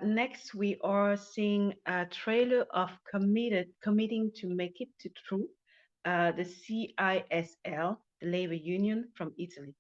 next we are seeing a trailer of committing to make it to true, the CISL, the labor union from Italy.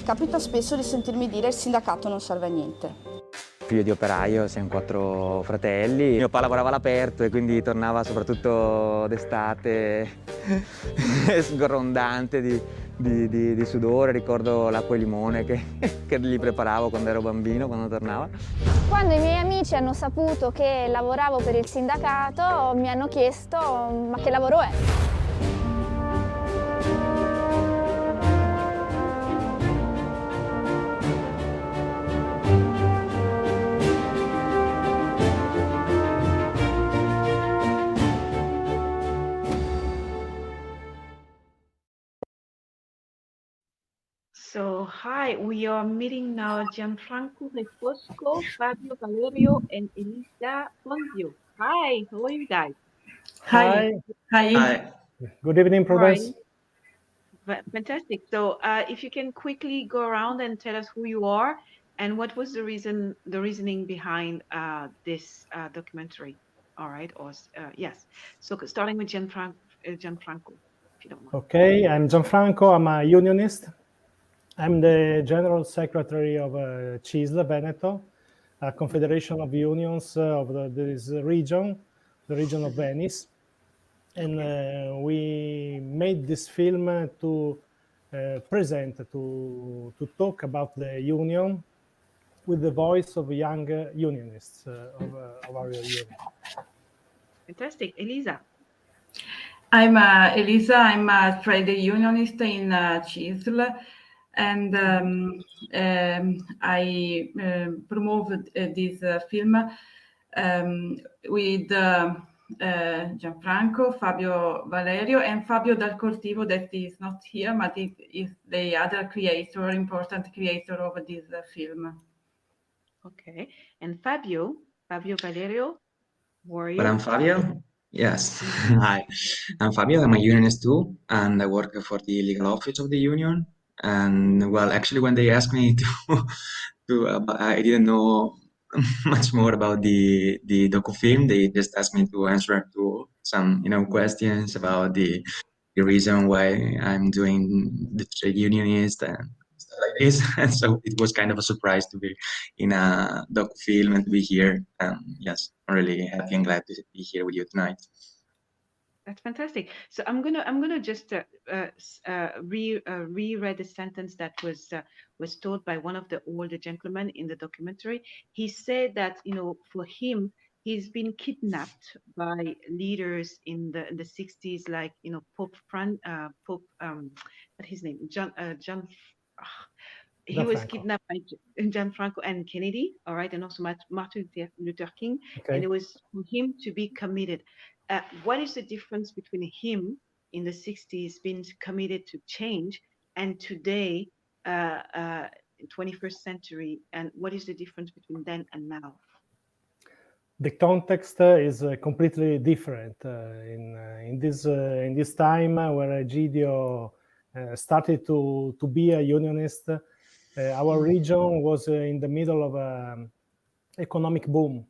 Capita spesso di sentirmi dire il sindacato non serve a niente. Figlio di operaio, siamo 4 fratelli. Mio papà lavorava all'aperto e quindi tornava soprattutto d'estate sgrondante di sudore. Ricordo l'acqua e limone che gli preparavo quando ero bambino, quando tornava. Quando i miei amici hanno saputo che lavoravo per il sindacato mi hanno chiesto ma che lavoro è? So, hi, we are meeting now Gianfranco Refosco, Fabio Valerio, and Elisa Fonzio. Hi, how are you guys? Hi. Hi. Good evening, Prudence. Fantastic. So, if you can quickly go around and tell us who you are and what was the reasoning behind this documentary. All right. Or yes. So, starting with Gianfranco, if you don't mind. Okay, I'm Gianfranco. I'm a unionist. I'm the General Secretary of CISL Veneto, a confederation of unions of this region, the region of Venice. And we made this film to present, to talk about the union with the voice of young unionists of our union. Fantastic. Elisa. I'm Elisa. I'm a trade unionist in CISL. And I promoted this film with Gianfranco, Fabio Valerio, and Fabio Dal Cortivo, that is not here, but is the other important creator of this film. Okay. And Fabio Valerio, warrior. But I'm Fabio. Yes. Hi. I'm Fabio. I'm a unionist too, and I work for the legal office of the union. And well, actually, when they asked me I didn't know much more about the docu-film. They just asked me to answer to some, questions about the reason why I'm doing the trade unionist and stuff like this. And so it was kind of a surprise to be in a docu-film and to be here. Yes, I'm really happy and glad to be here with you tonight. That's fantastic. So I'm gonna just reread the sentence that was told by one of the older gentlemen in the documentary. He said that for him, he's been kidnapped by leaders in the 60s, like Pope what his name, John. He was kidnapped by Gianfranco and Kennedy, all right, and also Martin Luther King, and it was for him to be committed. What is the difference between him in the 60s being committed to change and today, 21st century, and what is the difference between then and now? The context is completely different. In this time where Egidio started to be a unionist, our region was in the middle of an economic boom.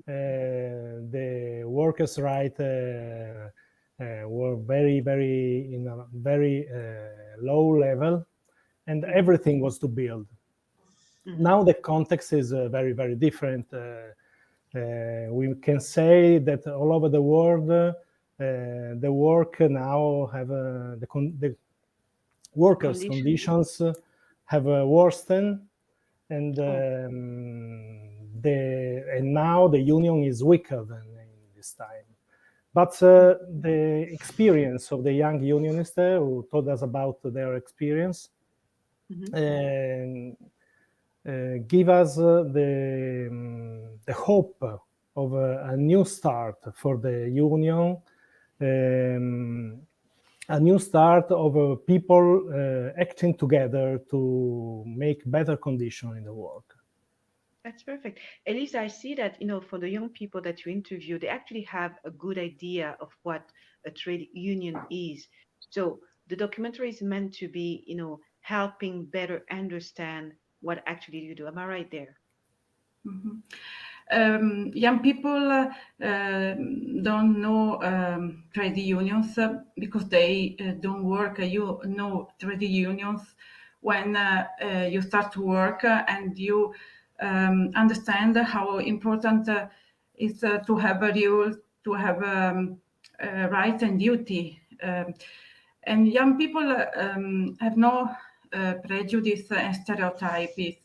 The workers' rights were in a very low level, and everything was to build. Now the context is very, very different. We can say that all over the world, the work now have the workers' conditions have worsened, and now the union is weaker than in this time. But the experience of the young unionists who told us about their experience give us the hope of a new start for the union, a new start of people acting together to make better conditions in the work. That's perfect. Elisa, I see that, for the young people that you interview, they actually have a good idea of what a trade union is. So the documentary is meant to be, helping better understand what actually you do. Am I right there? Mm-hmm. Young people don't know trade unions because they don't work. You know trade unions when you start to work and you understand how important it's to have a rule, to have right and duty. And young people have no prejudice and stereotypes.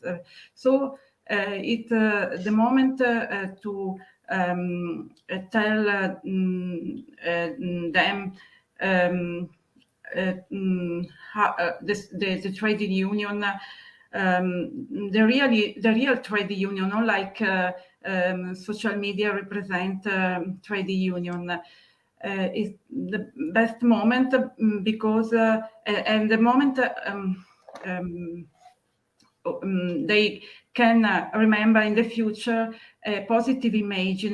So it's the moment to tell them how, the trade union, the real trade union, not like social media represent trade union. Is the best moment because and the moment they can remember in the future a positive image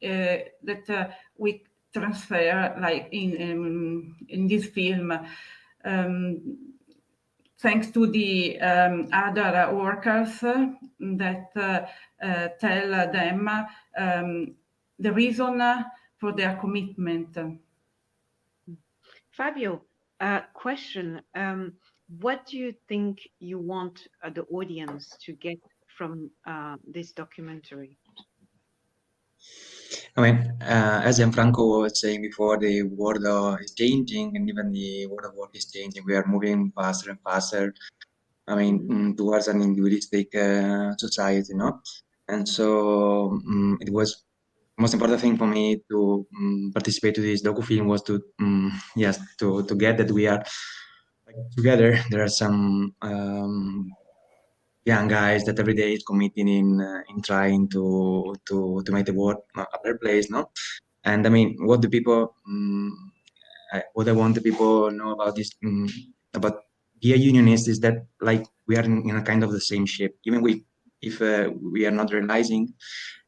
that we transfer, like in this film, thanks to the other workers that tell them the reason for their commitment. Fabio, question. What do you think you want the audience to get from this documentary? I mean, as Gianfranco was saying before, the world is changing, and even the world of work is changing. We are moving faster and faster. I mean, towards an individualistic society, no? And so it was most important thing for me to participate to this docu-film was to yes to get that we are together. There are some young guys that every day is committing in trying to make the world a better place, no? And I mean, what do people what I want the people know about this about be a unionist is that like we are in a kind of the same ship, even if we are not realizing,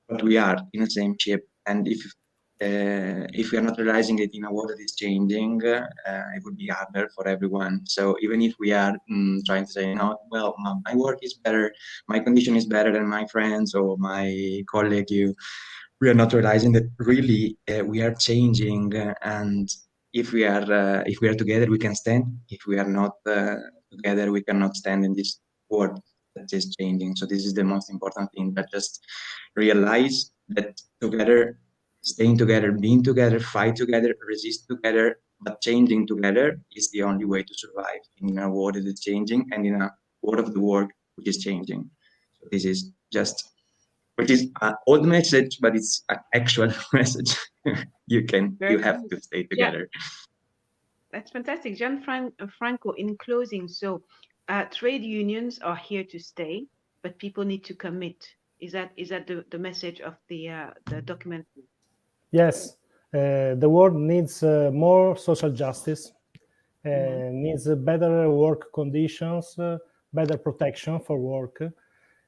but we are in the same ship. And if we are not realizing it in a world that is changing, it would be harder for everyone. So even if we are trying to say, no, well, my work is better, my condition is better than my friends or my colleague, we are not realizing that really we are changing. And if we are together, we can stand. If we are not together, we cannot stand in this world that is changing. So this is the most important thing. But just realize that together, staying together, being together, fight together, resist together, but changing together is the only way to survive in a world that is changing and in a world of the work which is changing. So this is just, which is an old message, but it's an actual message. You have to stay together. Yeah. That's fantastic. Gianfranco, in closing, so trade unions are here to stay, but people need to commit. Is that the message of the documentary? Yes, the world needs more social justice, needs better work conditions, better protection for work.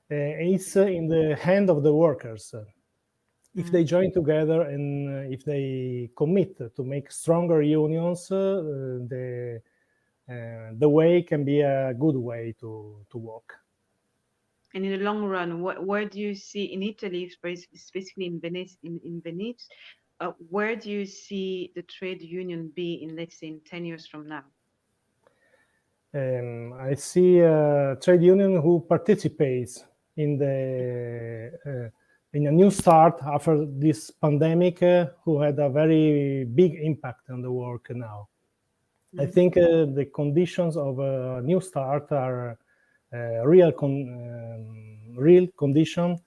It's in the hand of the workers. If they join together and if they commit to make stronger unions, the way can be a good way to walk. And in the long run, where do you see in Italy, specifically in Venice, where do you see the trade union be in, let's say, in 10 years from now? I see a trade union who participates in the in a new start after this pandemic, who had a very big impact on the work now. I think the conditions of a new start are real condition,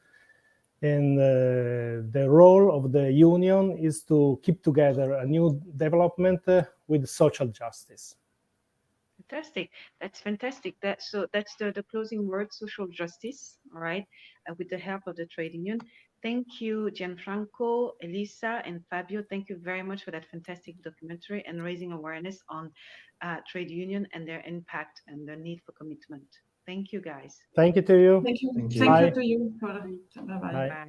and the role of the union is to keep together a new development with social justice. Fantastic. That's fantastic. That's the closing word, social justice. All right. With the help of the trade union. Thank you, Gianfranco, Elisa, and Fabio. Thank you very much for that fantastic documentary and raising awareness on trade union and their impact and the need for commitment. Thank you, guys. Thank you to you. Thank you. Thank you. Thank you to you. Bye-bye. Bye.